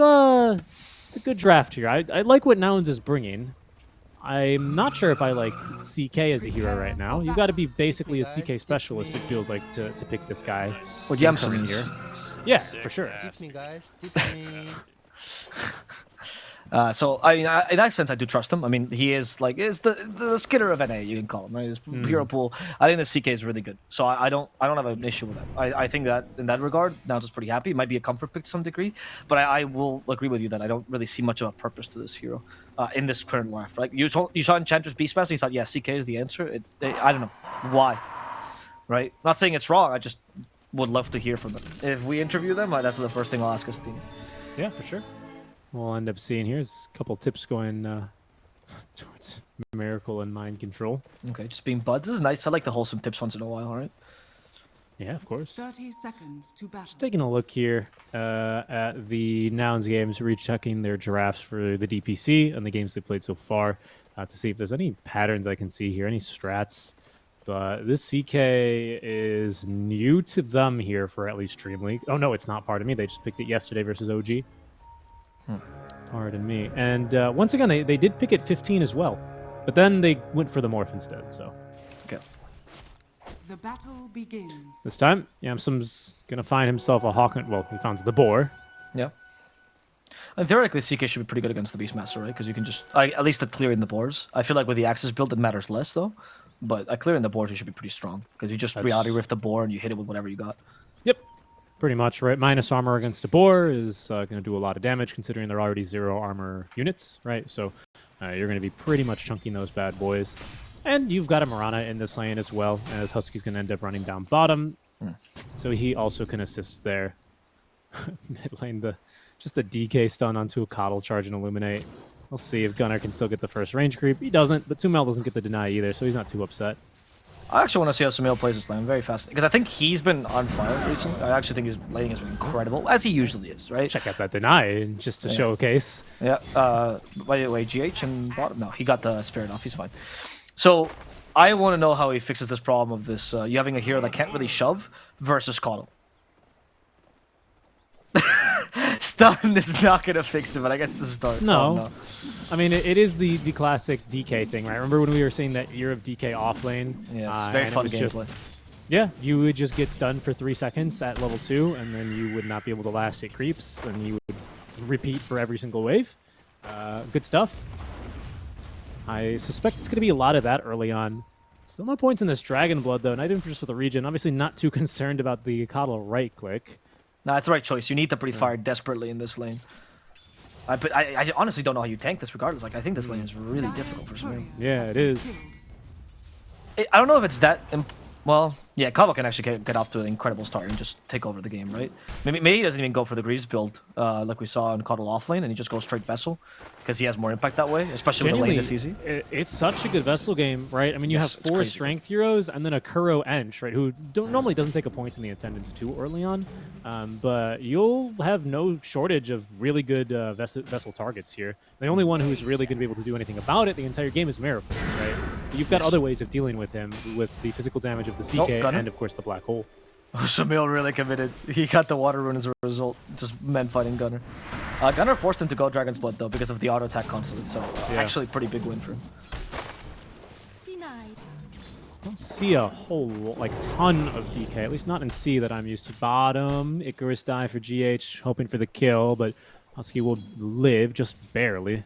It's a good draft here. I like what Nouns is bringing. I'm not sure if I like CK as a hero right now. You got to be basically a CK specialist, it feels like, to pick this guy. Well, Yamson here. Yeah, for sure. Tip me, guys. Tip me. So I mean, in that sense, I do trust him. I mean, he is like the Skinner of NA, you can call him, right? His hero pool. I think the CK is really good, so I don't have an issue with that. I think that in that regard, now just pretty happy. It might be a comfort pick to some degree, but I will agree with you that I don't really see much of a purpose to this hero in this current draft. Like you saw Enchantress Beastmaster, you thought, yeah, CK is the answer. I don't know why, right? Not saying it's wrong. I just would love to hear from them. If we interview them, that's the first thing I'll ask us, team. Yeah, for sure. We'll end up seeing here's a couple tips going towards Miracle and Mind Control. Okay, just being buds is nice. I like the wholesome tips once in a while, all right? Yeah, of course. 30 seconds to battle. Just taking a look here at the Nouns games, rechecking their drafts for the DPC and the games they played so far to see if there's any patterns I can see here, any strats. But this CK is new to them here for at least DreamLeague. Oh, no, it's not, pardon me. They just picked it yesterday versus OG. Pardon me. And once again, they did pick it 15 as well. But then they went for the Morph instead, so. Okay. The battle begins. This time, Yamsum's going to find himself a Hawk. Well, he finds the Boar. Yeah. And theoretically, CK should be pretty good against the Beastmaster, right? Because you can just, at least clearing the boars. I feel like with the Axis build, it matters less, though. But clearing the boars, you should be pretty strong. Because you just reality rift the boar and you hit it with whatever you got. Yep. Pretty much, right? Minus armor against a boar is going to do a lot of damage, considering they're already 0 armor units, right? So you're going to be pretty much chunking those bad boys. And you've got a Mirana in this lane as well, as Husky's going to end up running down bottom. So he also can assist there. Mid lane, just the DK stun onto a Coddle charge and Illuminate. We'll see if Gunnar can still get the first range creep. He doesn't, but Sumail doesn't get the deny either, so he's not too upset. I actually want to see how Sumail plays this lane. Very fast. Because I think he's been on fire recently. I actually think his laning has been incredible, as he usually is, right? Check out that deny, just to showcase. Yeah. By the way, GH and bottom? No, he got the spirit off. He's fine. So, I want to know how he fixes this problem of this, you having a hero that can't really shove versus Coddle. Stun is not going to fix it, but I guess this is start. No. Oh, no. I mean, it is the classic DK thing, right? Remember when we were saying that year of DK off lane? Yeah, it's very fun gameplay. Yeah, you would just get stunned for 3 seconds at level 2, and then you would not be able to last it creeps, and you would repeat for every single wave. Good stuff. I suspect it's going to be a lot of that early on. Still no points in this Dragon Blood, though, not even just for the region. Obviously not too concerned about the Coddle right-click. Nah, it's the right choice. You need to pre-fire desperately in this lane. I honestly don't know how you tank this regardless. Like, I think this lane is really difficult for some reason. Yeah, it is. I don't know if it's that... Well, yeah, Kava can actually get off to an incredible start and just take over the game, right? Maybe he doesn't even go for the Greaves build like we saw in Coddle offlane, and he just goes straight Vessel because he has more impact that way, especially with the lane this easy. It's such a good Vessel game, right? I mean, you have 4 strength heroes and then a Kuro Ench, right, who normally doesn't take a point in the attendance too early on, but you'll have no shortage of really good Vessel targets here. The only one who's really going to be able to do anything about it the entire game is Miracle, right? You've got other ways of dealing with him, with the physical damage of the CK and, of course, the Black Hole. Oh, Sumail really committed. He got the Water Rune as a result. Just men fighting Gunnar. Gunnar forced him to go Dragon's Blood, though, because of the auto attack constantly. So, actually, pretty big win for him. Denied. Don't see a whole, ton of DK, at least not in C that I'm used to. Bottom, Icarus die for GH, hoping for the kill, but Husky will live, just barely.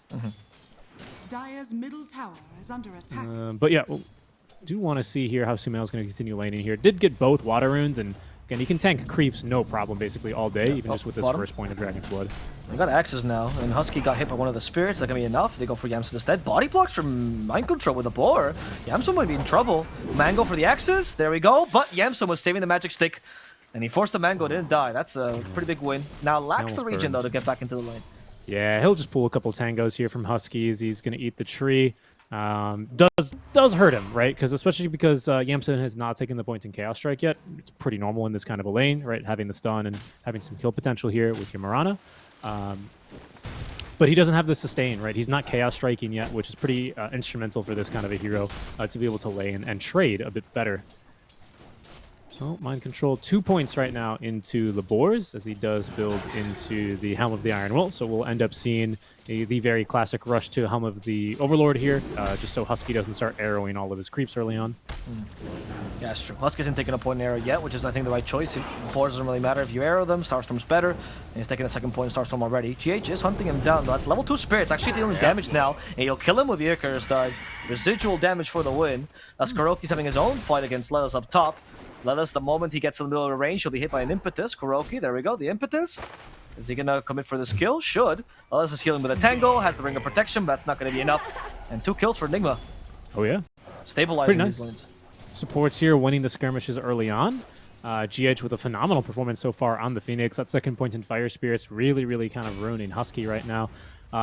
Dire's middle tower is under attack. But yeah, do want to see here how Sumail's going to continue laning here. Did get both Water Runes, and again, he can tank creeps no problem basically all day, even just with this first point of Dragon's Blood. They got axes now, and Husky got hit by one of the spirits. That can be enough. They go for Yamson instead. Body blocks from Mind Control with a boar. Yamson might be in trouble. Mango for the axes. There we go. But Yamson was saving the magic stick, and he forced the Mango. Didn't die. That's a pretty big win. Now lacks the region though to get back into the lane. Yeah, he'll just pull a couple tangos here from Huskies. He's going to eat the tree. Does hurt him, right? Because especially because Yamson has not taken the points in Chaos Strike yet. It's pretty normal in this kind of a lane, right? Having the stun and having some kill potential here with your Mirana. But he doesn't have the sustain, right? He's not Chaos Striking yet, which is pretty instrumental for this kind of a hero to be able to lane and trade a bit better. So Mind Control 2 points right now into the Boars as he does build into the Helm of the Iron Will. So we'll end up seeing the very classic rush to Helm of the Overlord here, just so Husky doesn't start arrowing all of his creeps early on. Yeah, it's true. Husky isn't taking a point in arrow yet, which is, I think, the right choice. Boars doesn't really matter if you arrow them. Starstorm's better. And he's taking the second point in Starstorm already. GH is hunting him down. That's level 2 Spirits. Actually dealing damage now. And you'll kill him with the Icarus dive. Residual damage for the win. As Kuroki's having his own fight against Lelis up top. Lelis, the moment he gets in the middle of the range, he'll be hit by an Impetus. Kuroki, there we go. The Impetus. Is he going to commit for this kill? Should. Lelis is healing with a Tango. Has the Ring of Protection, but that's not going to be enough. And 2 kills for Nigma. Oh, yeah. Stabilizing Pretty nice. these lanes. Supports here, winning the skirmishes early on. GH with a phenomenal performance so far on the Phoenix. That second point in Fire Spirits really kind of ruining Husky right now.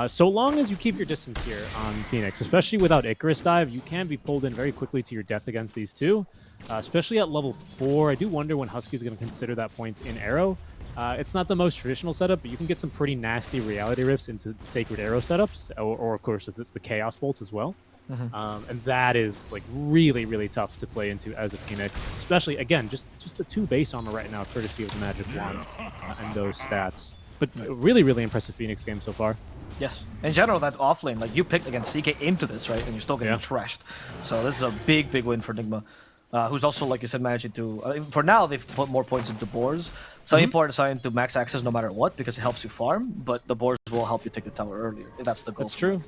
So long as you keep your distance here on Phoenix, especially without Icarus Dive, you can be pulled in very quickly to your death against these two. Especially at level 4, I do wonder when Husky's going to consider that point in Arrow. It's not the most traditional setup, but you can get some pretty nasty Reality Rifts into Sacred Arrow setups, or of course the Chaos Bolts as well. And that is like really tough to play into as a Phoenix, especially again just the 2 base armor right now, courtesy of the Magic Wand and those stats. But really impressive Phoenix game so far. Yes. In general, that offlane, like you picked against CK into this, right? And you're still getting trashed. So this is a big win for Nigma. Who's also, like you said, managing to... for now, they've put more points into Boars. Some people are deciding to max access no matter what because it helps you farm, but the Boars will help you take the tower earlier. That's the goal. That's true.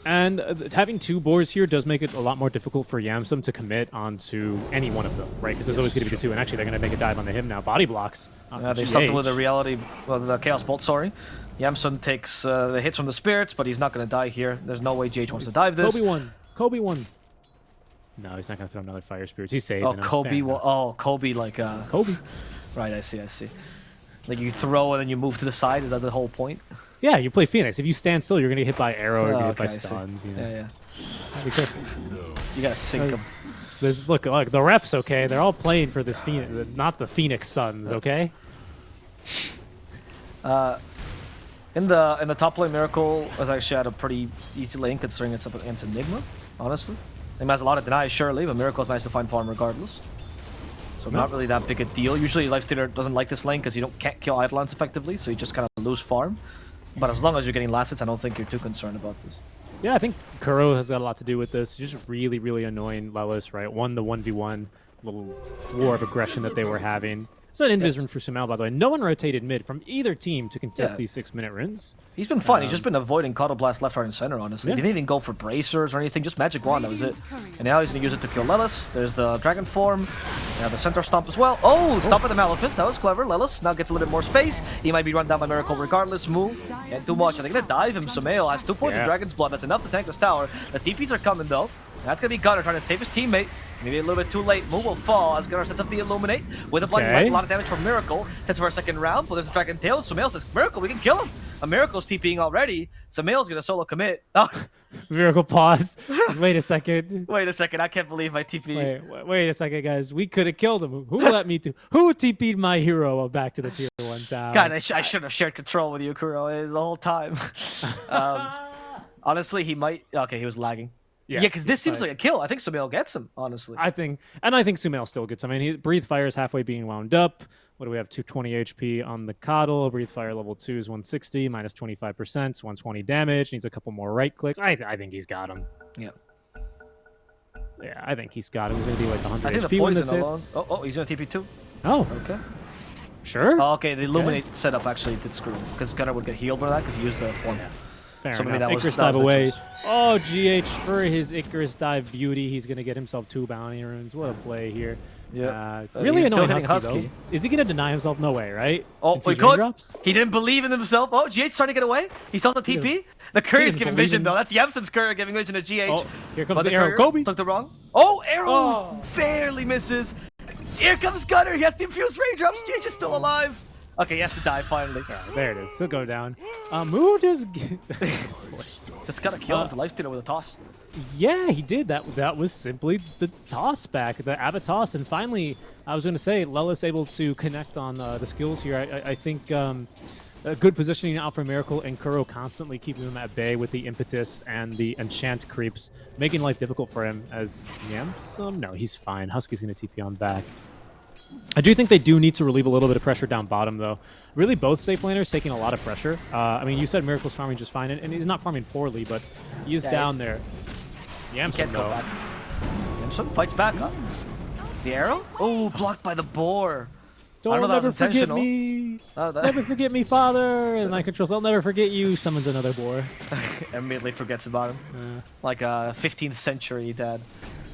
And having 2 Boars here does make it a lot more difficult for Yamsum to commit onto any one of them, right? Because there's always going to be the 2, and actually they're going to make a dive onto him now. Body blocks. They stopped it with the reality, well, the Chaos Bolt, sorry. Yamsum takes the hits from the Spirits, but he's not going to die here. There's no way GH wants to dive this. Kobe won. No, he's not going to throw another Fire Spirits. He's saving him. Kobe, Kobe like... Kobe. Right, I see. Like you throw and then you move to the side, is that the whole point? Yeah, you play Phoenix. If you stand still, you're going to get hit by arrow or you're going to get hit by stuns. You know? Yeah. Be careful. You got to sink them. Look, the refs, okay? They're all playing for this Phoenix, not the Phoenix Suns, okay? In the top lane, Miracle has actually had a pretty easy lane considering it's up against Enigma, honestly. Enigma has a lot of denies, surely, but Miracle's managed to find farm regardless. So not really that big a deal. Usually Lifestealer doesn't like this lane because you can't kill Eidolons effectively, so you just kind of lose farm. But as long as you're getting last hits, I don't think you're too concerned about this. Yeah, I think Kuro has got a lot to do with this. Just really annoying Lelis, right? Won the 1v1 little war of aggression that they were having. It's an invis rune for Sumail, by the way. No one rotated mid from either team to contest these 6-minute runes. He's been fine. He's just been avoiding Cuddle Blast left, right, and center, honestly. Yeah. He didn't even go for bracers or anything. Just Magic Wand, that was it. And now he's going to use it to kill Lelis. There's the Dragon Form. They have the Centaur Stomp as well. Oh, Stomp at the Malefice. That was clever. Lelis now gets a little bit more space. He might be run down by Miracle regardless. Move. Can't do much. They're going to dive him. Sumail has 2 points of Dragon's Blood. That's enough to tank this tower. The TPs are coming, though. That's going to be Gunnar trying to save his teammate. Maybe a little bit too late. Mu will fall as Gunnar sets up the Illuminate with a Blinding Light. A lot of damage from Miracle. Sets for a second round, but there's a Dragon Tail. Sumail says, Miracle, we can kill him. A Miracle's TPing already. Sumail's going to solo commit. Oh. Miracle pause. Wait a second. Wait a second. I can't believe my TP. Wait a second, guys. We could have killed him. Who let me to? Who TP'd my hero back to the tier 1 tower? God, I should have shared control with you, Kuro, the whole time. Honestly, he might... Okay, he was lagging. Yes, yeah, because this seems like a kill. I think Sumail gets him, honestly. I think Sumail still gets him. I mean, Breathe Fire is halfway being wound up. What do we have? 220 HP on the Coddle. Breathe Fire level 2 is 160, minus 25%, 120 damage. Needs a couple more right clicks. I think he's got him. Yeah. Yeah, I think he's got him. He's going to be like 100 I think HP the when poison this alone... hits. Oh, he's going to TP too. Oh. Okay. Sure. Oh, okay, the Illuminate setup actually did screw him, because Gunnar would get healed by that because he used the form. Yeah. Fair so maybe enough. that was, Icarus that dive was the away. choice. Oh, GH for his Icarus dive beauty. He's going to get himself 2 bounty runes. What a play here. Yeah. Really he's annoying still Husky, though. Is he going to deny himself? No way, right? Oh, Infuse he could. raindrops? He didn't believe in himself. Oh, GH trying to get away. He still the TP. The courier's giving vision, though. That's Yamsun's courier giving vision to GH. Oh, here comes but the arrow. Kobe. Took the wrong. Oh, arrow barely misses. Here comes Gunnar. He has the infused raindrops. GH is still alive. Okay, he has to die finally. Yeah, there it is. He'll go down. Moo just... Just gotta kill him with the Lifestealer with a toss. Yeah, he did. That was simply the toss back, the Abbott toss. And finally, I was going to say, Lelis able to connect on the skills here. I think a good positioning out for Miracle and Kuro constantly keeping him at bay with the Impetus and the Enchant creeps, making life difficult for him as Yamsum. No, he's fine. Husky's going to TP on back. I do think they do need to relieve a little bit of pressure down bottom, though. Really, both safe laners taking a lot of pressure. I mean, you said Miracle's farming just fine, and he's not farming poorly, but he is down there. Yamsum, Can't go though. back. Yamsum fights back up. The arrow? Oh, blocked by the boar. I don't know that was Never forget intentional. me. Oh, that Never forget me, father. And my controls, I'll never forget you. Summons another boar. immediately forgets about him. Like a 15th century dad.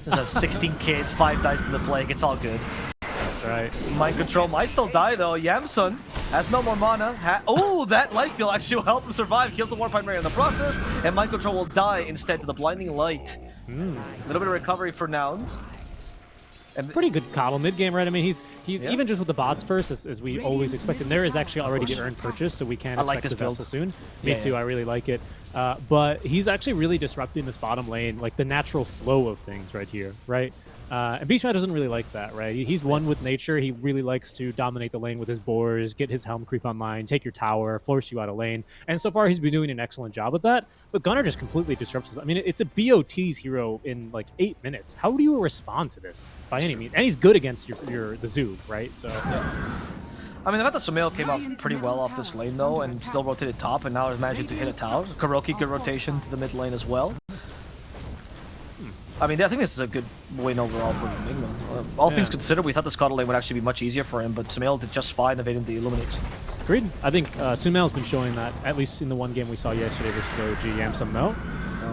Has 16 kids, 5 dice to the plague. It's all good. That's right. Mind control might still die though. Yamsun has no more mana. Oh, that lifesteal actually will help him survive. Kills the Warpine Raider in the process, and mind control will die instead to the blinding light. A little bit of recovery for nouns. And Pretty good coddle mid game, right? I mean, he's even just with the bots first, as we always expected. There is actually already the earned purchase, so we can I like expect this the build. vessel soon. Yeah, Me too. I really like it. But he's actually really disrupting this bottom lane, like the natural flow of things right here, right? And Beastman doesn't really like that, right? He's one with nature. He really likes to dominate the lane with his boars, get his helm creep online, take your tower, force you out of lane. And so far, he's been doing an excellent job with that. But Gunnar just completely disrupts this. I mean, it's a BOT's hero in like 8 minutes. How do you respond to this by any means? And he's good against the zoo, right? So. I mean, I thought the Sumail came off pretty well off this lane though, and still rotated top, and now is managing to hit a tower. Kuroki, good rotation to the mid lane as well. I mean, I think this is a good win overall for Nigma. All things considered, we thought the Scuttle lane would actually be much easier for him, but Sumail did just fine evading the Illuminates. Agreed. I think Sumail's been showing that, at least in the one game we saw yesterday versus OG. Yamsum, no.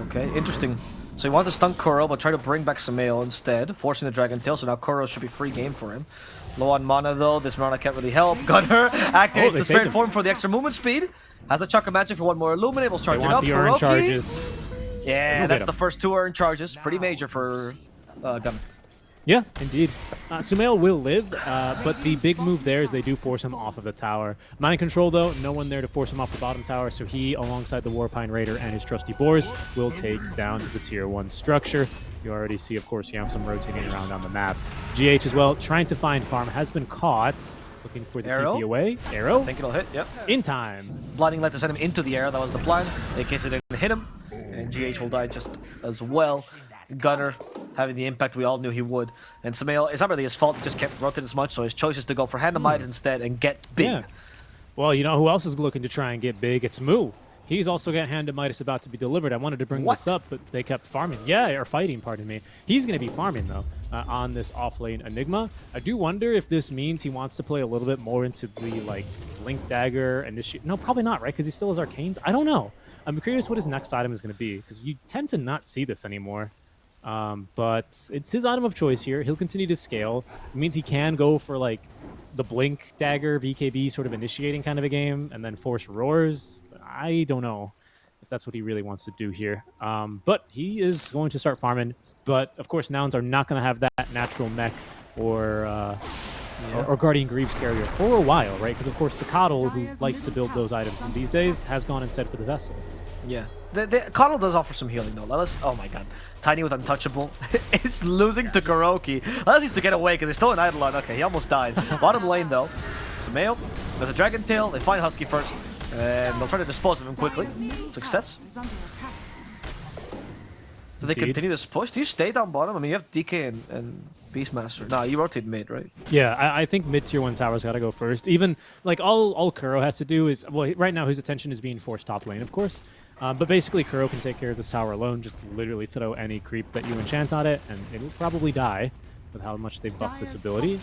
Okay, interesting. So he wanted to stun Kuro, but try to bring back Sumail instead, forcing the Dragon Tail, so now Kuro should be free game for him. Low on mana though, this mana can't really help. Gunner activates the Spirit Form for the extra movement speed. Has a Chakra Magic for one more Illuminate, will charge They it want up. the earn Kuroki. charges. Yeah, We'll that's get the him. first 2 earned charges. Pretty major for Gunner. Yeah, indeed. Sumail will live, but the big move there is they do force him off of the tower. Mind control, though, no one there to force him off the bottom tower, so he, alongside the Warpine Raider and his trusty boars, will take down the tier 1 structure. You already see, of course, Yamsum rotating around on the map. GH as well, trying to find farm, has been caught. Looking for the Arrow? TP away. Arrow. I think it'll hit, yep. In time. Blinding Light to send him into the air, that was the plan, in case it didn't hit him. And GH will die just as well. Gunner having the impact we all knew he would. And Sumail, it's not really his fault, he just can't rotate as much, so his choice is to go for Hand of Might instead and get big. Yeah. Well, you know who else is looking to try and get big? It's Moo. He's also got Hand of Midas about to be delivered. I wanted to bring this up, but they kept farming. Yeah, or fighting, pardon me. He's going to be farming, though, on this off-lane Enigma. I do wonder if this means he wants to play a little bit more into the, like, Blink Dagger and this shit. No, probably not, right? Because he still has Arcanes? I don't know. I'm curious what his next item is going to be, because you tend to not see this anymore. But it's his item of choice here. He'll continue to scale. It means he can go for, like, the Blink Dagger, BKB sort of initiating kind of a game, and then force Roars. I don't know if that's what he really wants to do here. But he is going to start farming. But, of course, Nouns are not going to have that natural mech or Guardian Greaves carrier for a while, right? Because, of course, the Coddle, who likes to build those items these days, has gone instead for the Vessel. Yeah. The Coddle does offer some healing, though. Let us... Oh, my God. Tiny with Untouchable. It's losing to Kuroki. Let us needs to get away, because he's still in Eidolon. Okay, he almost died. Bottom lane, though. Sumail. There's a Dragon Tail. They find Husky first. And they'll try to dispose of him quickly. Success. Do they continue this push? Do you stay down bottom? I mean, you have DK and Beastmaster. Nah, you rotate mid, right? Yeah, I think mid tier 1 towers got to go first. Even, like, all Kuro has to do is... Well, right now his attention is being forced top lane, of course. But basically, Kuro can take care of this tower alone. Just literally throw any creep that you enchant on it, and it'll probably die with how much they've buffed this ability.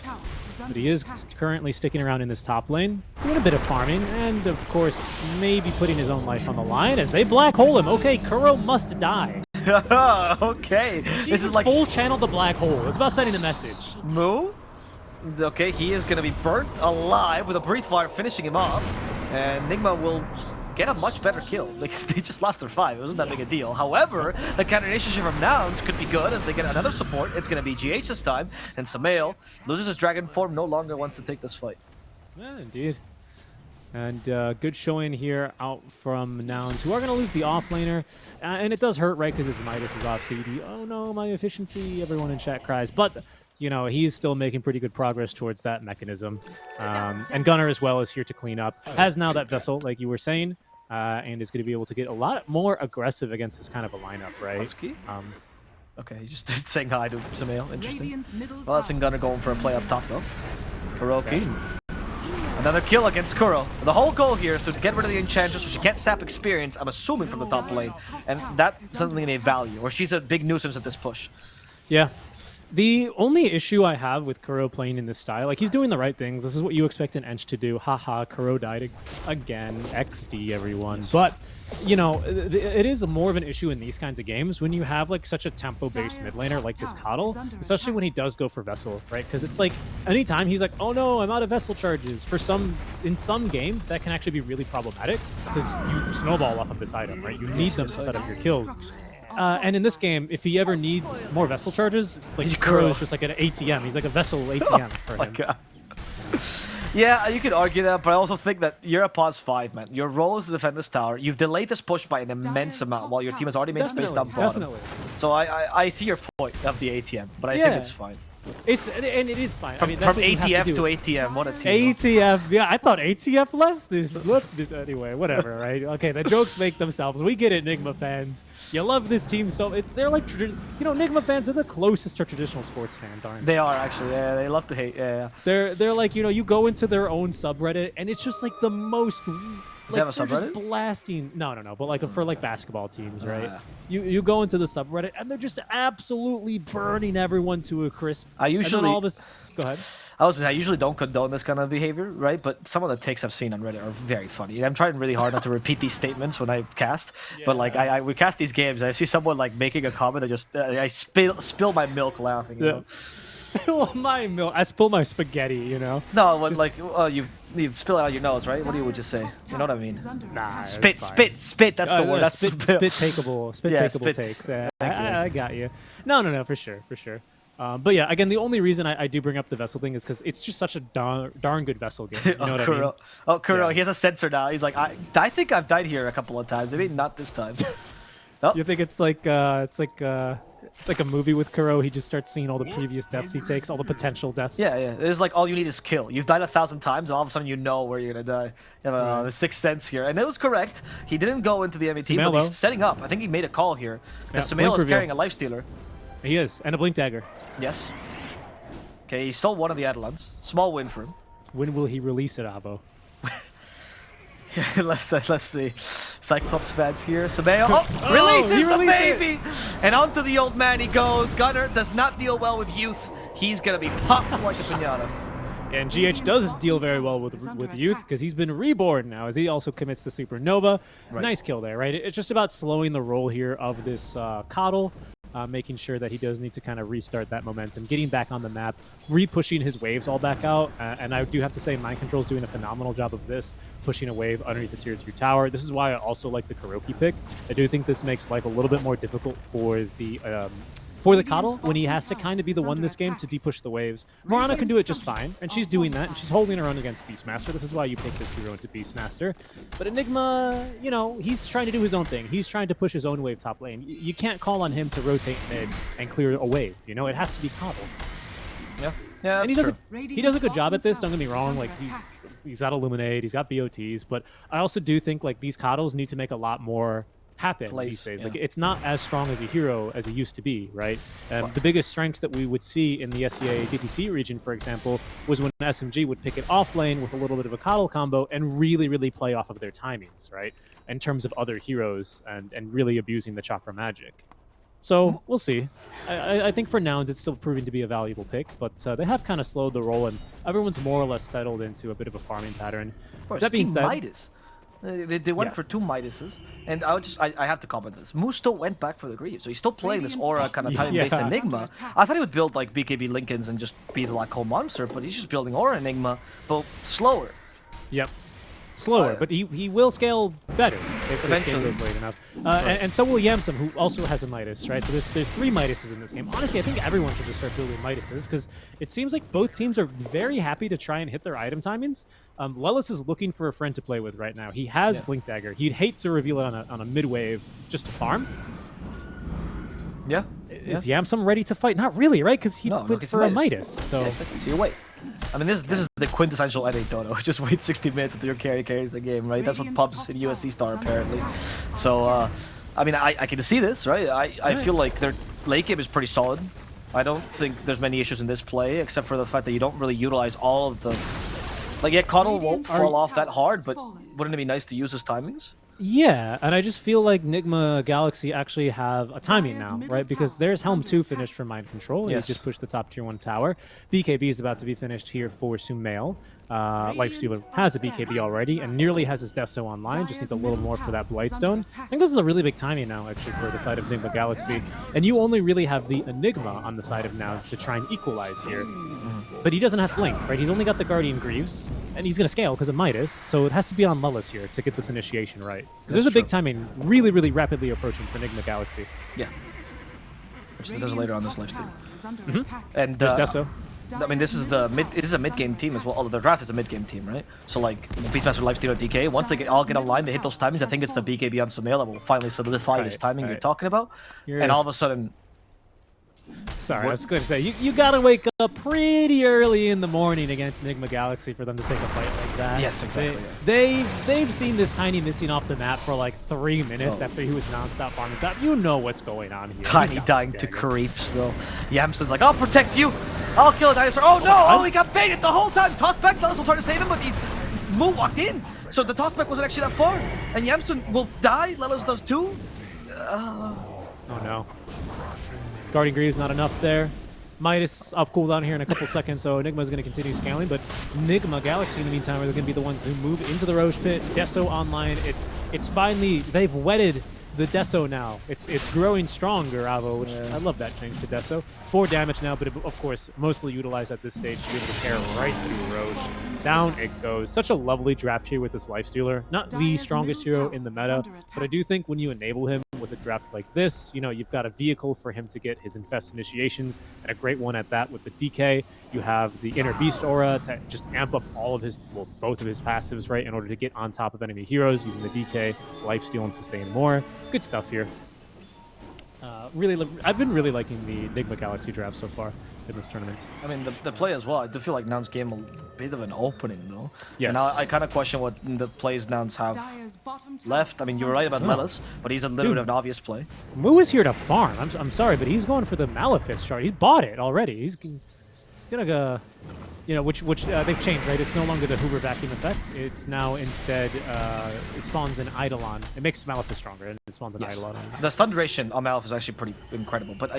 But he is currently sticking around in this top lane, doing a bit of farming, and of course, maybe putting his own life on the line as they black hole him. Okay, Kuro must die. Okay. This is like full channel the black hole. It's about sending a message. Moo. Okay, he is going to be burnt alive with a Breathe Fire finishing him off. And Nigma will get a much better kill. Like, they just lost their 5. It wasn't that big a deal. However, the counter initiative from Nouns could be good as they get another support. It's going to be GH this time. And Sumail loses his dragon form, no longer wants to take this fight. Yeah, indeed. And good showing here out from Nouns, who are going to lose the offlaner. And it does hurt, right, because his Midas is off CD. Oh no, my efficiency, everyone in chat cries. But, you know, he's still making pretty good progress towards that mechanism. And Gunnar as well is here to clean up. Has now that Vessel, like you were saying, and is going to be able to get a lot more aggressive against this kind of a lineup, right? Husky? Okay, he just saying hi to Sumail. Interesting. Well, that's Gunnar going for a play up top, though. Kuroki. Another kill against Kuro. The whole goal here is to get rid of the Enchantress so she can't sap experience, I'm assuming, from the top lane. And that's something they value, or she's a big nuisance at this push. Yeah. The only issue I have with Kuro playing in this style, like, he's doing the right things. This is what you expect an Ench to do. Haha, Kuro died again. XD, everyone. But, you know, it is more of an issue in these kinds of games when you have, like, such a tempo-based mid laner like this Coddle, especially when he does go for Vessel, right? Because it's like, anytime he's like, oh no, I'm out of Vessel charges. In some games, that can actually be really problematic because you snowball off of this item, right? You need them to set up your kills. And in this game, if he ever needs more Vessel charges, like, Kuro is just like an ATM. He's like a Vessel ATM for him. God. Yeah, you could argue that, but I also think that you're a pause 5, man. Your role is to defend this tower. You've delayed this push by an immense amount while your team has already made space down bottom. Definitely. So I see your point of the ATM, but I think it's fine. And it is fine. From ATF to ATM, what a team. ATF, yeah, I thought ATF less. This anyway, whatever, right? Okay, the jokes make themselves. We get it, Nigma fans. You love this team so they're like, you know, Nigma fans are the closest to traditional sports fans, aren't they? They are actually. Yeah, they love to hate. Yeah. They're like, you know, you go into their own subreddit and it's just like the most. They have a they're subreddit? just blasting. No, but like for like basketball teams, right? You go into the subreddit and they're just absolutely burning everyone to a crisp. I usually and then all of us. Go ahead. I usually don't condone this kind of behavior, right? But some of the takes I've seen on Reddit are very funny. I'm trying really hard not to repeat these statements when I cast, but like we cast these games, and I see someone like making a comment, I spill my milk laughing. You know? Spill my milk. I spill my spaghetti. You know. No, when like you spill it out your nose, right? What would you say? You know what I mean? Nah, spit. That's the word. That's spit takeable. Spit takeable takes. I got you. No, for sure. But yeah, again, the only reason I do bring up the Vessel thing is because it's just such a darn good Vessel game. You know what I mean? Oh, Kuro, he has a sensor now. He's like, I think I've died here a couple of times. Maybe not this time. Oh. You think it's like a movie with Kuro? He just starts seeing all the previous deaths he takes, all the potential deaths. Yeah. It's like all you need is kill. You've died 1,000 times, and all of a sudden you know where you're gonna die. You have a sixth sense here, and it was correct. He didn't go into the MET, but he's setting up. I think he made a call here because Sumail is carrying a lifestealer. He is, and a Blink Dagger. Yes. Okay, he stole one of the Adelans. Small win for him. When will he release it, Avo? let's see. Cyclops fans here. Sumail releases the baby! And onto the old man he goes. Gunner does not deal well with youth. He's gonna be popped like a piñata. And GH does deal very well with youth because he's been reborn now as he also commits the Supernova. Right. Nice kill there, right? It's just about slowing the roll here of this Coddle. Making sure that he does need to kind of restart that momentum, getting back on the map, re-pushing his waves all back out. And I do have to say, Mind Control's doing a phenomenal job of this, pushing a wave underneath the tier 2 tower. This is why I also like the Kuroki pick. I do think this makes life a little bit more difficult for the Coddle when he has to kind of be the one this game to de-push the waves. Mirana can do it just fine, and she's doing that, and she's holding her own against Beastmaster. This is why you pick this hero into Beastmaster. But Enigma, you know, he's trying to do his own thing. He's trying to push his own wave top lane. You can't call on him to rotate mid and clear a wave, you know? It has to be Coddle. Yeah, and he does a good job at this, don't get me wrong. Like, he's got Illuminate, he's got BOTs, but I also do think, like, these Coddles need to make a lot more happen these days. Like, it's not as strong as a hero as it used to be, right? The biggest strengths that we would see in the SEA DPC region, for example, was when SMG would pick it off lane with a little bit of a Coddle combo and really play off of their timings, right? In terms of other heroes and really abusing the chakra magic. So we'll see. I think for nouns it's still proving to be a valuable pick, but they have kind of slowed the roll and everyone's more or less settled into a bit of a farming pattern. That being said, Midas. They went for 2 Midases, and I have to comment this. Moose still went back for the Greave, so he's still playing this aura kind of time-based Enigma. I thought he would build like BKB Lincolns and just be the like whole monster, but he's just building aura Enigma, but slower. Yep. Slower, but he will scale better if eventually goes late enough. And so will Yamsum, who also has a Midas, right? So there's 3 Midases in this game. Honestly, I think everyone should just start building Midases because it seems like both teams are very happy to try and hit their item timings. Lelis is looking for a friend to play with right now. He has Blink Dagger. He'd hate to reveal it on a mid wave just to farm. Yeah. Is Yamsum ready to fight? Not really, right? Because he went for a Midas. So exactly. So you wait. I mean, this is the quintessential NA Dodo. Just wait 60 minutes until your carry carries the game, right? That's what pubs in USC Star apparently. So, I mean, I can see this, right? I feel like their late game is pretty solid. I don't think there's many issues in this play, except for the fact that you don't really utilize all of the... Like, yeah, Coddle won't fall off that hard, but wouldn't it be nice to use his timings? Yeah, and I just feel like Nigma Galaxy actually have a timing now, right? Because there's Helm 2 finished for Mind Control. Yes. He just pushed the top tier 1 tower. BKB is about to be finished here for Sumail. Lifestealer has a BKB already and nearly has his Deso online. Just needs a little more for that Blightstone. I think this is a really big timing now, actually, for the side of Nigma Galaxy. And you only really have the Enigma on the side of Nouns to try and equalize here. But he doesn't have Blink, right? He's only got the Guardian Greaves, and he's going to scale because of Midas, so it has to be on Lellis here to get this initiation right. Because there's a big timing really, really rapidly approaching for Nigma Galaxy. Yeah. Which it does later on this lifestream. And There's Deso. I mean, this is a mid-game team as well. Although the draft is a mid-game team, right? So like Beastmaster, Lifestealer, DK. Once they all get online, they hit those timings. I think it's the BKB on Sumail that will finally solidify this timing you're talking about. And all of a sudden, sorry, I was going to say you got to wake up pretty early in the morning against Nigma Galaxy for them to take a fight like that. Yes, exactly. They've seen this Tiny missing off the map for like 3 minutes after he was nonstop farming top. You know what's going on here. Tiny dying to creeps though. Yamson's like, I'll protect you. I'll kill a dinosaur. Oh no! Oh, he got baited the whole time. Tossback, Lellis will try to save him, but he's walked in. So the tossback wasn't actually that far. And Yamson will die. Lellis does too. Oh no. Guardian Greaves not enough there. Midas off cooldown here in a couple seconds, so Enigma is going to continue scaling, but Nigma Galaxy in the meantime are going to be the ones who move into the Roche Pit. Deso online. It's finally, they've wedded the Deso now. It's growing stronger, Avo, which I love that change to Deso. 4 damage now, but of course, mostly utilized at this stage to be able to tear right through Roche. Down it goes. Such a lovely draft here with this Lifestealer. Not the strongest hero in the meta, but I do think when you enable him with a draft like this, you know, you've got a vehicle for him to get his Infest initiations, and a great one at that with the DK. You have the Inner Beast aura to just amp up all of his, well, both of his passives, right, in order to get on top of enemy heroes using the DK, Lifesteal, and sustain more. Good stuff here. I've been really liking the Nigma Galaxy draft so far in this tournament. I mean, the play as well. I do feel like Nouns gave him a bit of an opening, though. Yes. And I kind of question what the plays Nouns have left. I mean, you were right about Lellis, but he's a little bit of an obvious play. Moo is here to farm. I'm sorry, but he's going for the Malefice shard. He's bought it already. He's gonna go, you know, which they've changed, right? It's no longer the Hoover vacuum effect. It's now instead it spawns an Eidolon. It makes Malefice stronger, and it spawns an Eidolon. The stun duration on Malefice is actually pretty incredible, but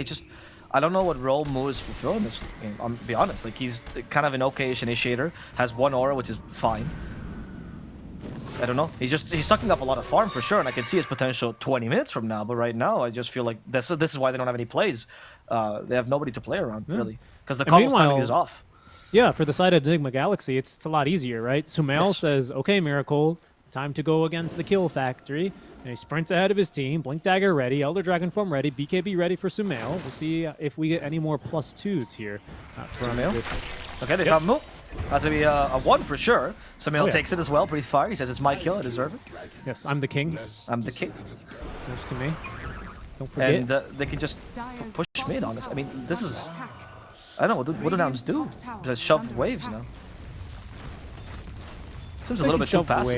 I don't know what role Moo is fulfilling this game. I'm be honest, like he's kind of an okay-ish initiator, has 1 aura, which is fine. I don't know. He's sucking up a lot of farm for sure, and I can see his potential 20 minutes from now. But right now, I just feel like this is why they don't have any plays. They have nobody to play around really, because the Coddle's timing is off. Yeah, for the side of Nigma Galaxy, it's a lot easier, right? Sumail says, "Okay, Miracle, time to go again to the kill factory." And he sprints ahead of his team. Blink Dagger ready, Elder Dragon Form ready, BKB ready for Sumail. We'll see if we get any more +2s here from Sumail. this. Okay, they found Moo. That's gonna be a 1 for sure. Sumail takes it as well. Breathe Fire. He says it's my kill. I deserve it. Yes, I'm the king. I'm the king. Goes to me. Don't forget. And they can just push mid on us. I mean, this is... I don't know, what do Nouns do? Just shove waves now. Seems a little bit too fast.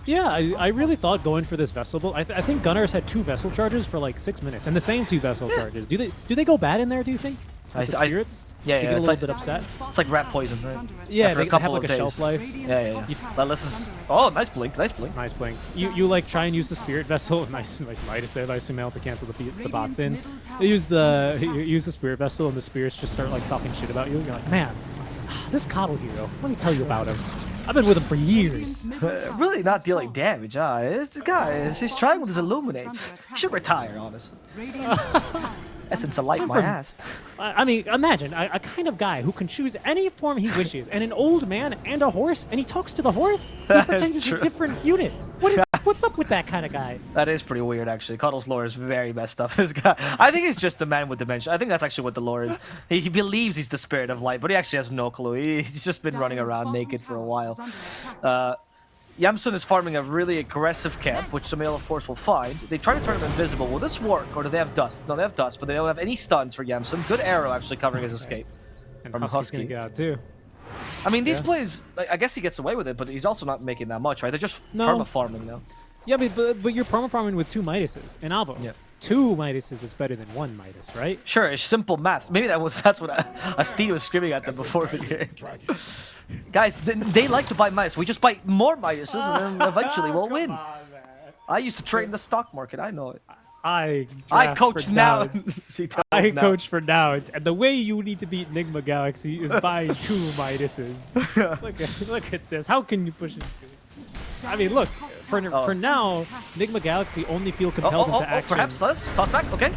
Yeah, I really thought going for this Vessel. I think Gunners had 2 Vessel charges for like 6 minutes, and the same 2 Vessel charges. Do they go bad in there, do you think? The spirits? Yeah, get a little bit upset. It's like rat poison, right? Yeah, they have couple like of a days. shelf life. Yeah. Let's just... Oh, nice blink, nice blink. Nice blink. You like try and use the Spirit Vessel. Nice Midas there, nice Sumail to cancel the bots in. You use the Spirit Vessel, and the spirits just start like talking shit about you. You're like, man, this Coddle hero. Let me tell you about him. I've been with him for years. Really not dealing damage, huh? This guy, he's trying with his Illuminates. He should retire, honestly. Essence of light my ass. I mean, imagine a kind of guy who can choose any form he wishes, and an old man and a horse, and he talks to the horse. He pretends it's a different unit. What's up with that kind of guy? That is pretty weird, actually. Coddle's lore is very messed up. This guy, I think he's just a man with dementia. I think that's actually what the lore is. He believes he's the spirit of light, but he actually has no clue. He's just been running around naked for a while. Yamsun is farming a really aggressive camp, which Sumail, of course, will find. They try to turn him invisible. Will this work, or do they have dust? No, they have dust, but they don't have any stuns for Yamsun. Good arrow, actually, covering his escape. And from Husky's gonna get out, too. I mean, these plays, like, I guess he gets away with it, but he's also not making that much, right? They're just perma-farming now. Yeah, but you're perma-farming with 2 Midases and Avo. Yeah. 2 Midases is better than 1 Midas, right? Sure, it's simple maths. Maybe that's what Steve was screaming at them before the game. Guys, they like to buy Midas. We just buy more Midases, and then eventually we'll win. I used to trade in the stock market. I know it. I coach nouns. I coach for nouns, and the way you need to beat Nigma Galaxy is buying 2 Midases. look at this. How can you push it? I mean, look. For now, Nigma Galaxy only feel compelled into action. Perhaps let's toss back. Okay,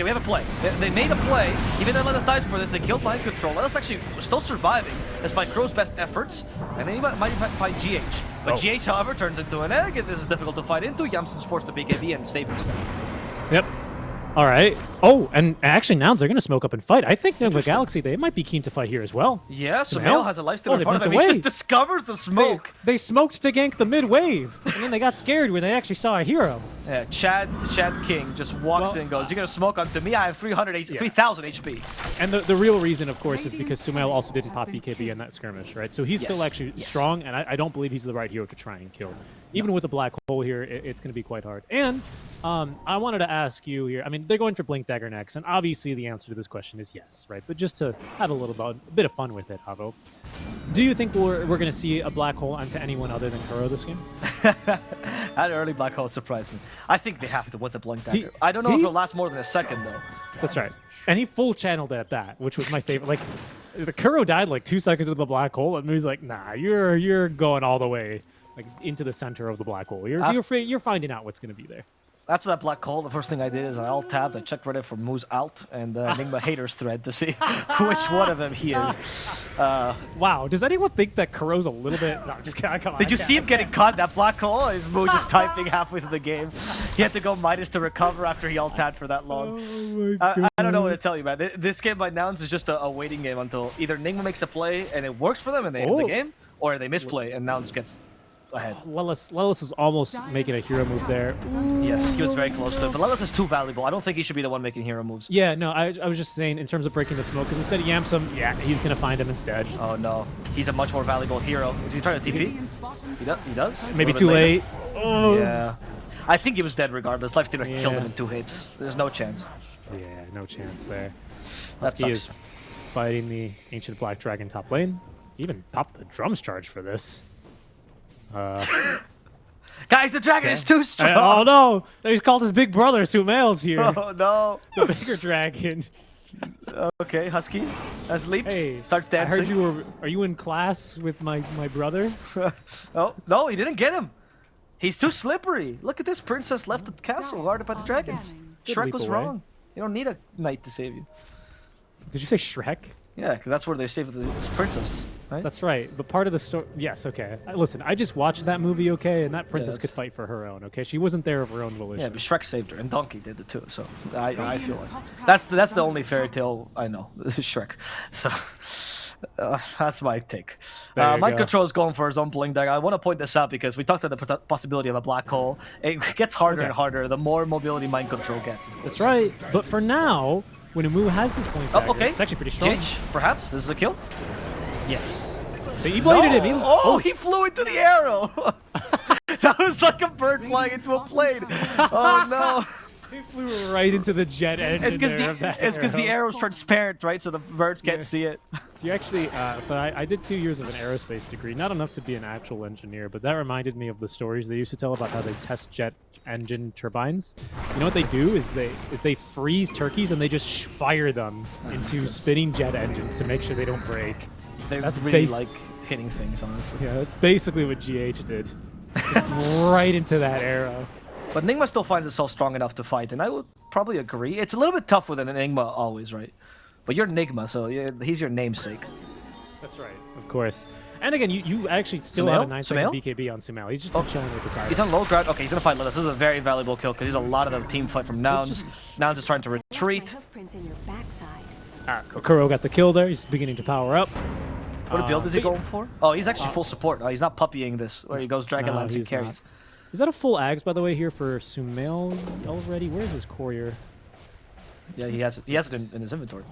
we have a play. They made a play. Even though Let Us dies for this, they killed mind control. Let Us actually still surviving despite Crow's best efforts, and then he might fight GH. But GH, however, turns into an egg, and this is difficult to fight into. Yamsen's forced to BKB and save himself. Yep. All right. Oh, and actually, nouns are going to smoke up and fight. I think Nigma Galaxy, they might be keen to fight here as well. Yeah, Sumail has a lifesteal in front of him. Away. He just discovers the smoke. They smoked to gank the mid wave, and then they got scared when they actually saw a hero. Yeah, Chad King just walks in and goes, "You're going to smoke onto me? I have 3,000 HP. And the real reason, of course, is because Sumail also didn't pop BKB in that skirmish, right? So he's still actually strong, and I don't believe he's the right hero to try and kill. Even with a black hole here, it's going to be quite hard. And I wanted to ask you here, I mean, they're going for Blink Dagger next, and obviously the answer to this question is yes, right? But just to have a bit of fun with it, Avo, do you think we're going to see a black hole onto anyone other than Kuro this game? That early black hole surprised me. I think they have to with the Blink Dagger. I don't know if it'll last more than a second, though. That's right. And he full channeled at that, which was my favorite. Like, the Kuro died like 2 seconds into the black hole, and he's like, nah, you're going all the way. Like into the center of the black hole. You're finding out what's going to be there. After that black hole, the first thing I did is I alt-tabbed, I checked Reddit for Moose alt and Nigma haters thread to see which one of them he is. Wow, does anyone think that Kuro's a little bit... No, just come on. Did you see him getting caught in that black hole? Is Moo just typing halfway through the game? He had to go Midas to recover after he alt-tabbed for that long. Oh I don't know what to tell you, man. This game by nouns is just a waiting game until either Nigma makes a play and it works for them and they end the game, or they misplay and nouns gets ahead. Lelis was almost making a hero move there. Yes, he was very close to it, but Lelis is too valuable. I don't think he should be the one making hero moves. Yeah, no, I was just saying in terms of breaking the smoke, because instead of Yamsum, yeah, he's going to find him instead. Oh no, he's a much more valuable hero. Is he trying to TP? He does? Maybe too late. Oh. Yeah. I think he was dead regardless. Lifestealer killed him in 2 hits. There's no chance. Yeah, no chance there. That Husky is fighting the Ancient Black Dragon top lane. Even popped the drums charge for this. Guys, the dragon is too strong! Oh no! He's called his big brother, Sumail's here. Oh no! The bigger dragon. Okay, Husky has leaps, Hey, starts dancing. I heard you were... Are you in class with my brother? Oh, no, he didn't get him. He's too slippery. Look at this princess left the castle guarded by the dragons. Good Shrek leap was away. wrong. You don't need a knight to save you. Did you say Shrek? Yeah, because that's where they save the princess, right? That's right. But part of the story... Yes, okay. Listen, I just watched that movie, okay? And that princess could fight for her own, okay? She wasn't there of her own volition. Yeah, but Shrek saved her, and Donkey did it too. So I feel like that's the only fairy tale I know, Shrek. So that's my take. Mind Control is going for his own Blink Dagger. I want to point this out because we talked about the possibility of a black hole. It gets harder and harder the more mobility Mind Control gets. That's right. But for now, when Amu has this Blink Dagger, okay. it's actually pretty strong. GH, perhaps this is a kill. Yes. He bladed him. He flew into the arrow. That was like a bird flying into a plane. Oh no. He flew right into the jet engine. It's because the arrow's transparent, right? So the birds can't see it. Do you actually? So I did 2 years of an aerospace degree, not enough to be an actual engineer, but that reminded me of the stories they used to tell about how they test jet engine turbines. You know what they do is they freeze turkeys and they just fire them into spinning jet engines to make sure they don't break. That's really like hitting things, honestly. Yeah, that's basically what GH did. Right into that arrow. But Nigma still finds itself strong enough to fight, and I would probably agree. It's a little bit tough with an Nigma always, right? But you're Nigma, so he's your namesake. That's right, of course. And again, you actually still have a 9-second BKB on Sumail. He's just been chilling with his iron. He's on low ground. Okay, he's gonna fight Lilith. This is a very valuable kill because he's a lot of the team fight from Nouns. Nouns is trying to retreat. Kuro got the kill there. He's beginning to power up. What build is he going for? Oh, he's actually full support. He's not puppying this, where he goes Dragonlance and carries. Not. Is that a full Ags, by the way, here for Sumail already? Where's his courier? Yeah, he has it in his inventory.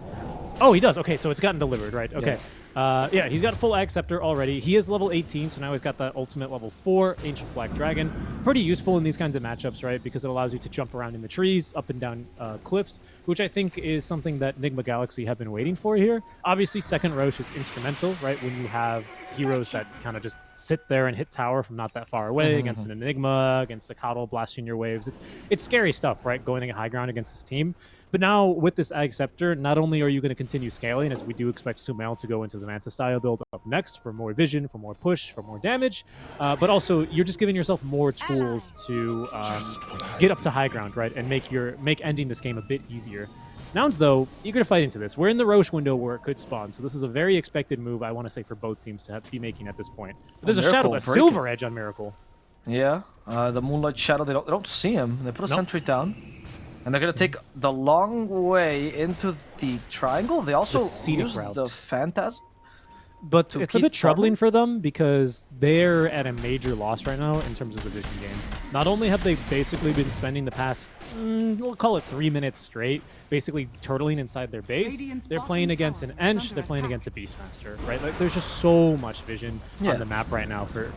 Oh, he does. Okay, so it's gotten delivered, right? Okay. Yeah, he's got a full Ag Scepter already. He is level 18, so now he's got that ultimate level 4 Ancient Black Dragon. Pretty useful in these kinds of matchups, right? Because it allows you to jump around in the trees, up and down cliffs, which I think is something that Nigma Galaxy have been waiting for here. Obviously, second Roche is instrumental, right? When you have heroes that kind of just sit there and hit tower from not that far away against an Enigma, against a Coddle blasting your waves. It's scary stuff, right? Going to high ground against this team. But now with this Ag Scepter, not only are you going to continue scaling, as we do expect Sumail to go into the Manta style build up next for more vision, for more push, for more damage, but also you're just giving yourself more tools to get up to high ground, right? And make ending this game a bit easier. Nouns, though, eager to fight into this. We're in the Roche window where it could spawn, so this is a very expected move, I want to say, for both teams to be making at this point. But there's a Shadow, a Silver Edge on Miracle. Yeah, the Moonlight Shadow, they don't see him. They put a sentry down. And they're going to take the long way into the triangle. They also use the Phantasm. But it's a bit troubling for them because they're at a major loss right now in terms of the vision game. Not only have they basically been spending the past, we'll call it 3 minutes straight, basically turtling inside their base, they're playing against an Ench, they're playing against a Beastmaster, right? Like, there's just so much vision on the map right now for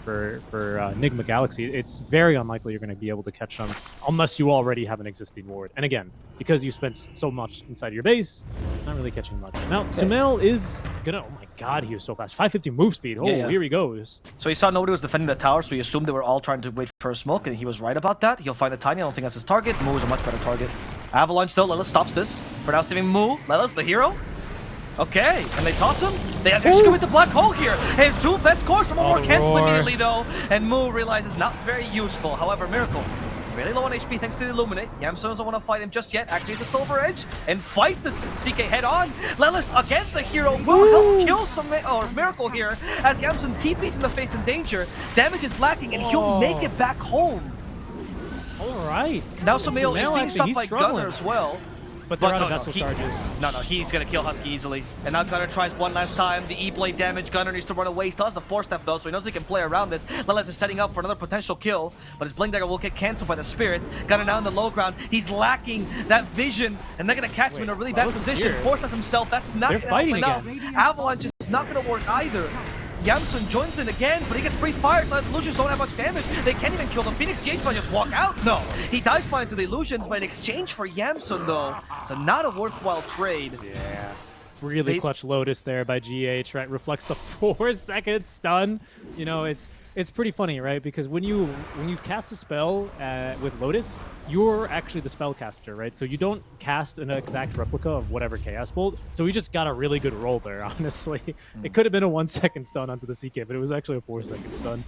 Nigma Galaxy. It's very unlikely you're going to be able to catch them unless you already have an existing ward. And again, because you spent so much inside your base, not really catching much. Now, Sumail is gonna, oh my god, he was so fast. 550 move speed. Oh, here he goes. So he saw nobody was defending the tower, so he assumed they were all trying to wait for a smoke, and he was right about that. He'll find the Tiny. I don't think that's his target. Mu is a much better target. Avalanche, though. Lelis stops this. For now, saving Mu. Lelis, the hero. Okay, can they toss him? They execute with the black hole here. His two best cores from a war cancels immediately, though, and Mu realizes not very useful. However, Miracle really low on HP thanks to the Illuminate. Yamsun doesn't want to fight him just yet. Activates the Silver Edge and fights the CK head on. Lelis, again, the hero, will help kill some Miracle here as Yamsun TP's in the face in danger. Damage is lacking and he'll make it back home. All right. Now Sumail is being stopped by Gunner as well. But they're out of vessel charges. No, he's going to kill Husky easily. And now Gunner tries one last time. The E-blade damage. Gunner needs to run away. Still has the Force Staff, though, so he knows he can play around this. Lelis is setting up for another potential kill, but his Blink Dagger will get canceled by the Spirit. Gunner now in the low ground. He's lacking that vision, and they're going to catch him in a really bad position. Force Staff himself. That's not going to help him out. Avalanche is not going to work either. Yamsun joins in again, but he gets free fire, so his illusions don't have much damage. They can't even kill the Phoenix. GH might just walk out. No, he dies flying to the illusions, but in exchange for Yamsun, though, it's not a worthwhile trade. Yeah. Really clutch Lotus there by GH, right? Reflects the 4-second stun. You know, it's pretty funny, right? Because when you cast a spell with Lotus, you're actually the spellcaster, right? So you don't cast an exact replica of whatever Chaos Bolt. So we just got a really good roll there, honestly. It could have been a 1-second stun onto the CK, but it was actually a 4-second stun.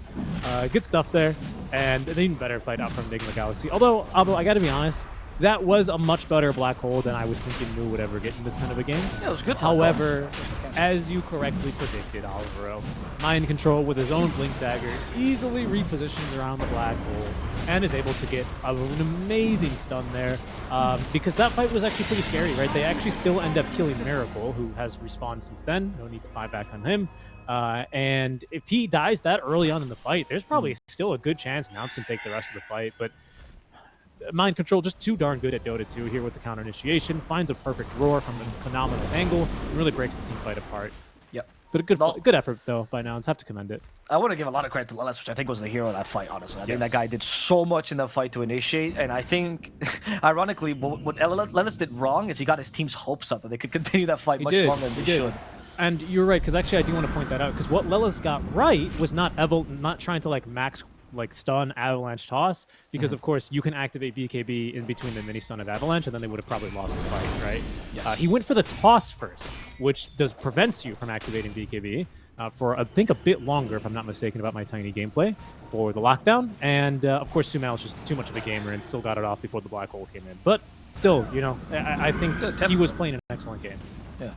Good stuff there, and an even better fight out from Nigma Galaxy. Although, Abo, I gotta be honest, that was a much better black hole than I was thinking Mu would ever get in this kind of a game. Yeah, it was good. However, as you correctly predicted, Alvaro, Mind Control with his own Blink Dagger easily repositions around the black hole and is able to get an amazing stun there because that fight was actually pretty scary, right? They actually still end up killing Miracle, who has respawned since then. No need to buy back on him. And if he dies that early on in the fight, there's probably still a good chance Nouns can take the rest of the fight, but Mind Control just too darn good at Dota 2 here with the counter initiation, finds a perfect roar from a phenomenal angle, and really breaks the team fight apart. Yep. But a good effort, though, by Nouns. Have to commend it. I want to give a lot of credit to Lelis, which I think was the hero of that fight, honestly. I think that guy did so much in that fight to initiate, and I think, ironically, what Lelis did wrong is he got his team's hopes up that they could continue that fight much longer than they should. And you're right, because actually I do want to point that out, because what Lelis got right was not trying to max stun Avalanche toss, because of course you can activate BKB in between the mini stun of Avalanche, and then they would have probably lost the fight, right? Yes. He went for the toss first, which prevents you from activating BKB for I think a bit longer, if I'm not mistaken about my tiny gameplay, for the lockdown. And of course Sumail is just too much of a gamer and still got it off before the black hole came in. But still, you know, I think he was playing an excellent game. Yeah.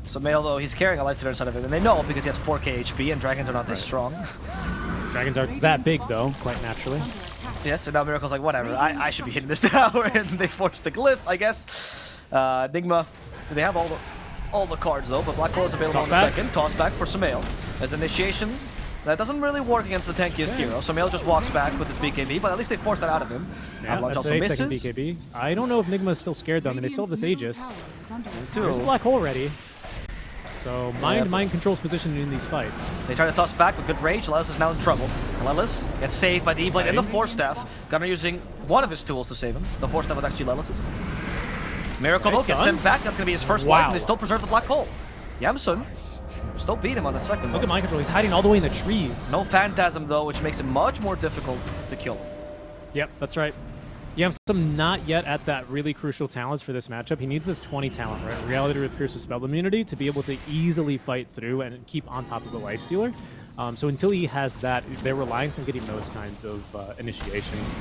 Sumail, though, he's carrying a life to the other side of it, and they know because he has 4k HP and dragons are not this strong. Dragons are that big, though, quite naturally. Yes, and now Miracle's like, whatever, I should be hitting this tower, and they force the glyph, I guess. Nigma, they have all the cards, though, but Black Hole is available in a second. Toss back for Sumail. As initiation, That doesn't really work against the tankiest hero. So Mail just walks back with his BKB, but at least they force that out of him. Yeah, Avalanche that's also an misses. 8-second BKB. I don't know if Nigma is still scared though. I mean, they still have this Aegis. There's a black hole ready. So mind controls position in these fights. They try to toss back with good rage. Lelis is now in trouble. Lelis gets saved by the E-Blade and the Force Staff. Gunnar using one of his tools to save him. The Force Staff was actually Lelis's. Miracle Bolt gets sent back. That's going to be his first life, and they still preserve the black hole. Yamsun still beat him on the second Look one. at mind control. He's hiding all the way in the trees. No Phantasm, though, which makes it much more difficult to kill. Yep, that's right. Yamsum not yet at that really crucial talents for this matchup. He needs this 20 talent, right? Reality with Pierce's spell immunity to be able to easily fight through and keep on top of the Lifestealer. So until he has that, they're relying on getting those kinds of initiations.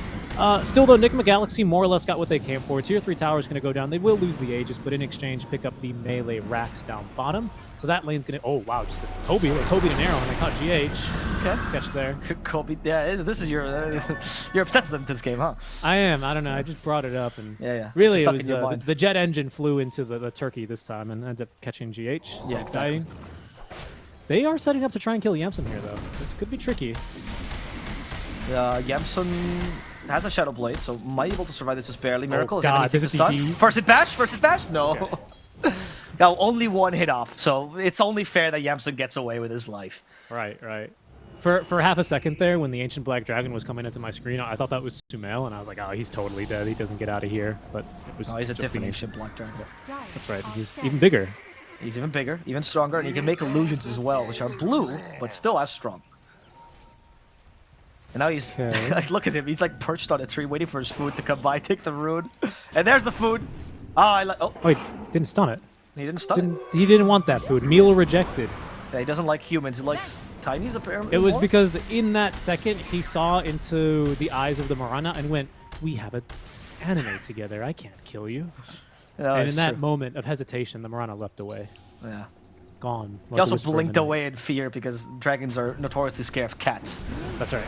Still, though, Nigma Galaxy more or less got what they came for. Tier 3 tower is going to go down. They will lose the Aegis, but in exchange, pick up the melee racks down bottom. So that lane's going to... Oh, wow, just a Kobe. Like Kobe and arrow, and I caught GH. Okay. Catch there. Kobe, yeah, this is your... you're obsessed with this game, huh? I am. I don't know. I just brought it up. And Yeah. really, It's it stuck in your was mind. the jet engine flew into the turkey this time and ended up catching GH. So Yeah, exciting. They are setting up to try and kill Yamsun here, though. This could be tricky. Yamsun has a Shadow Blade, so might be able to survive this just barely. Miracle, God, is there anything to this is stun? DD. First hit bash? First hit bash? No. Okay. Got only one hit off, so it's only fair that Yamsun gets away with his life. Right. For half a second there, when the Ancient Black Dragon was coming into my screen, I thought that was Sumail, and I was like, oh, he's totally dead. He doesn't get out of here. But it was No, he's a just different the- ancient Black Dragon. That's right. He's even bigger. He's even bigger, even stronger, and he can make illusions as well, which are blue, but still as strong. And now he's... Okay. like, look at him. He's like perched on a tree waiting for his food to come by, take the rune. And there's the food. Oh, Oh, he didn't stun it. he didn't stun it. He didn't want that food. Meal rejected. Yeah, he doesn't like humans. He likes tinies, apparently. It was more. because in that second, he saw into the eyes of the Marana and went, we have an anime together. I can't kill you. No, And in it's that true. moment of hesitation, the Marana leapt away. Yeah. Gone. He also blinked away in fear because dragons are notoriously scared of cats. That's right.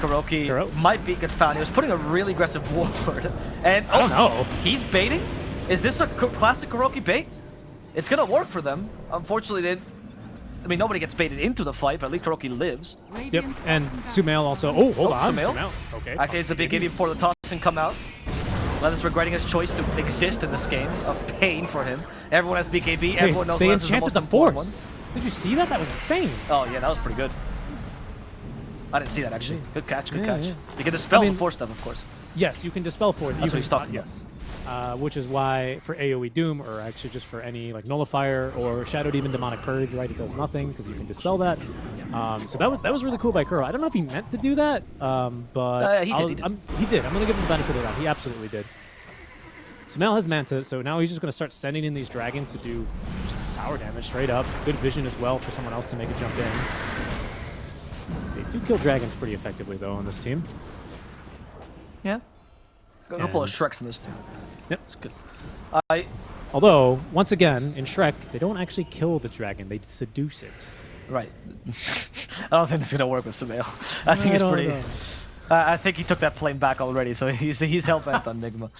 Kuroki might be confounded. He was putting a really aggressive warlord. And I don't know. He's baiting? Is this a classic Kuroki bait? It's gonna work for them. Unfortunately, nobody gets baited into the fight, but at least Kuroki lives. Yep. And Sumail also. Oh, hold on. Sumail? Okay. Activates the BKB before the toss can come out. Lelis regretting his choice to exist in this game of pain for him. Everyone has BKB. Everyone knows They Lelis is the enchanted most the important one. force. Did you see that? That was insane. Oh yeah, that was pretty good. I didn't see that actually. Good catch, good Yeah, catch. yeah. You can dispel I mean- the force stuff, of course. Yes, you can dispel force. That's what he's talking about. Yes. Which is why for AoE Doom, or actually just for any like Nullifier or Shadow Demon Demonic Purge, right, it does nothing because you can dispel that. So that was really cool by Kuro. I don't know if he meant to do that, but he did. he did. I'm gonna give him the benefit of that. He absolutely did. Sumail has Manta, so now he's just gonna start sending in these dragons to do just tower damage straight up. Good vision as well for someone else to make a jump in. They do kill dragons pretty effectively though on this team. Yeah. A couple of And- Shreks in this too. Yep. That's good. Although, once again, in Shrek, they don't actually kill the dragon, they seduce it. Right. I don't think it's gonna work with Sumail. I think it's don't pretty. know. I think he took that plane back already, so he's hell bent on Nigma.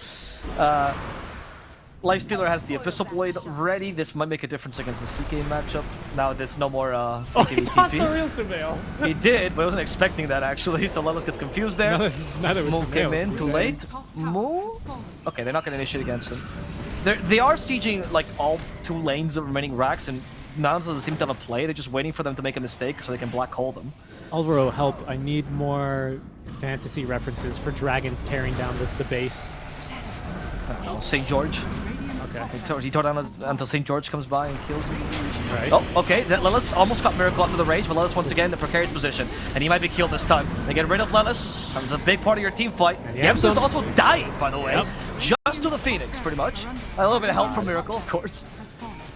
Lifestealer has the Abyssal Blade ready. This might make a difference against the CK matchup. Now there's no more Oh, he tossed the TP. real Sumail! He did, but I wasn't expecting that actually, so Lelis gets confused there. Neither was Move came Sumail. in too late. Move? Okay, they're not going to initiate against him. They are sieging like all 2 lanes of remaining racks, and nouns doesn't seem to have a play. They're just waiting for them to make a mistake so they can black hole them. Alvaro, help. I need more fantasy references for dragons tearing down the base. St. George. Okay. He tore down until St. George comes by and kills him. Right. Oh, okay. Lelis almost got Miracle after the rage, but Lelis once again in a precarious position, and he might be killed this time. They get rid of Lelis. That was a big part of your team fight. And Yamsun's Yamsun also dying, by the way. Yep. Just to the Phoenix, pretty much. A little bit of help from Miracle, of course.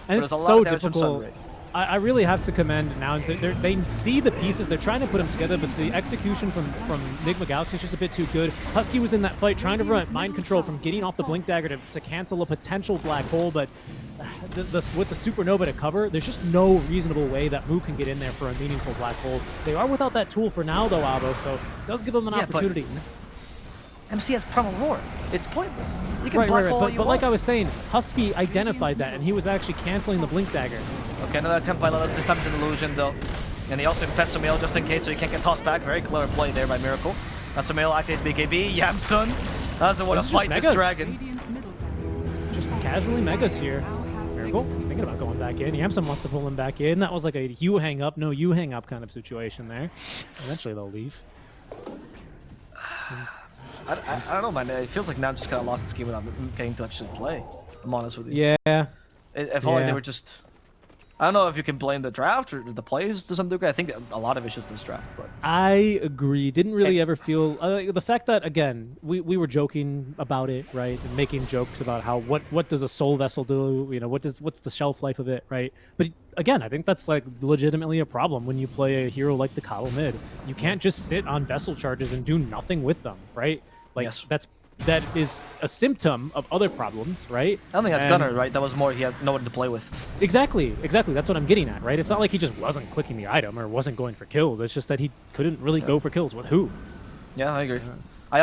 And But it's there's a lot so of damage from difficult. Sunray. I really have to commend nouns. They see the pieces. They're trying to put them together, but the execution from Nigma Galaxy is just a bit too good. Husky was in that fight trying to prevent mind control from getting off the Blink Dagger to cancel a potential black hole, but with the Supernova to cover, there's just no reasonable way that Mu can get in there for a meaningful black hole. They are without that tool for now, though, Avo, so it does give them an opportunity. MC has Primal Roar. It's pointless. You can black hole all you But like want. I was saying, Husky identified that, and he was actually canceling the Blink Dagger. Okay, another attempt by Lelis. This time it's an illusion, though. And he also infests Sumail just in case so he can't get tossed back. Very clever play there by Miracle. Now Sumail activates BKB. Yamsun doesn't want to This is fight just this megas. dragon. Radiant's middle barracks. Just casually megas here. Miracle thinking about going back in. Yamsun wants to pull him back in. That was like a you hang up, no you hang up kind of situation there. Eventually they'll leave. I don't know, man. It feels like now just kind of lost this game without getting to actually play. I'm honest with you. Yeah. I felt like they Yeah. were just... I don't know if you can blame the draft or the plays to some degree. I think a lot of it's just this draft. But I agree. Didn't really ever feel the fact that again we were joking about it, right, and making jokes about how what does a soul vessel do? You know, what's the shelf life of it, right? But again, I think that's like legitimately a problem when you play a hero like the Coddle mid. You can't just sit on vessel charges and do nothing with them, right? Like Yes. that is a symptom of other problems, right? I don't think that's And- Gunner, right? That was more he had no one to play with. Exactly. That's what I'm getting at, right? It's not like he just wasn't clicking the item or wasn't going for kills. It's just that he couldn't really go for kills with who. Yeah, I agree. I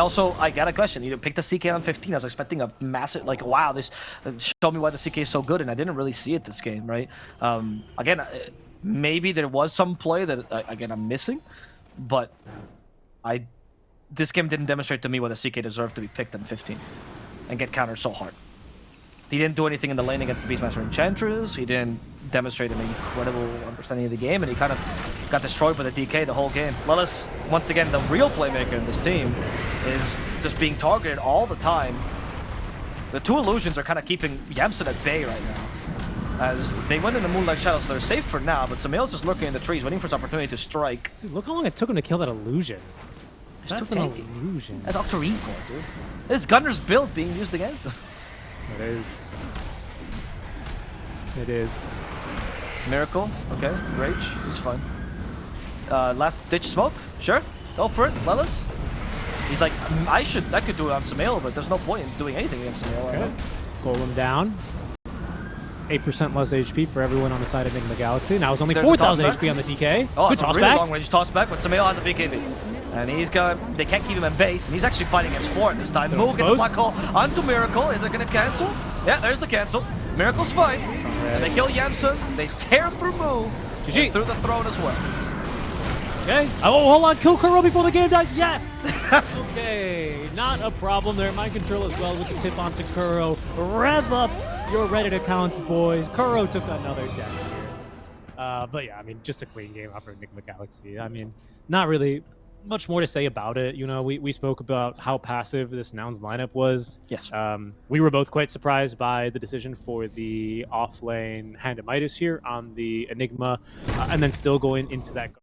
got a question. You picked a CK on 15. I was expecting a massive, like, wow, this show me why the CK is so good, and I didn't really see it this game, right? Again, maybe there was some play that again I'm missing, but this game didn't demonstrate to me why the CK deserved to be picked on 15 and get countered so hard. He didn't do anything in the lane against the Beastmaster Enchantress. He didn't demonstrate an incredible understanding of the game, and he kind of got destroyed by the DK the whole game. Lilith, once again, the real playmaker in this team, is just being targeted all the time. The two illusions are kind of keeping Yamsun at bay right now, as they went in the Moonlight Shadows, so they're safe for now, but Sumail's just lurking in the trees, waiting for his opportunity to strike. Dude, look how long it took him to kill that illusion. It's That's too an tanky. illusion. That's Octo Core, dude. This Gunner's build being used against them. It is. It is. Miracle, okay. Rage, he's fine. Last ditch smoke, sure. Go for it, Lelis. He's like, I could do it on Sumail, but there's no point in doing anything against Sumail. Okay. Golem down. 8% less HP for everyone on the side of Nigma Galaxy. Now it's only There's a 4,000 toss back. HP on the DK. Oh, Good it's a toss really back. long range toss back, but Sumail has a BKB. And they can't keep him in base, and he's actually fighting against Fort this time. So Move gets a close. black hole onto Miracle. Is it going to cancel? Yeah, there's the cancel. Miracle's fine. And they kill Yamsun. They tear through Moo. GG. And through the throne as well. Okay. Oh, hold on. Kill Kuro before the game dies. Yes. Okay. Not a problem there. Mind control as well with the tip onto Kuro. Rev up your Reddit accounts, boys. Kuro took another death here. But yeah, I mean, just a clean game off of Nigma Galaxy. I mean, not really much more to say about it. You know, we spoke about how passive this Nouns lineup was. Yes. We were both quite surprised by the decision for the off-lane Hand of Midas here on the Enigma, and then still going into that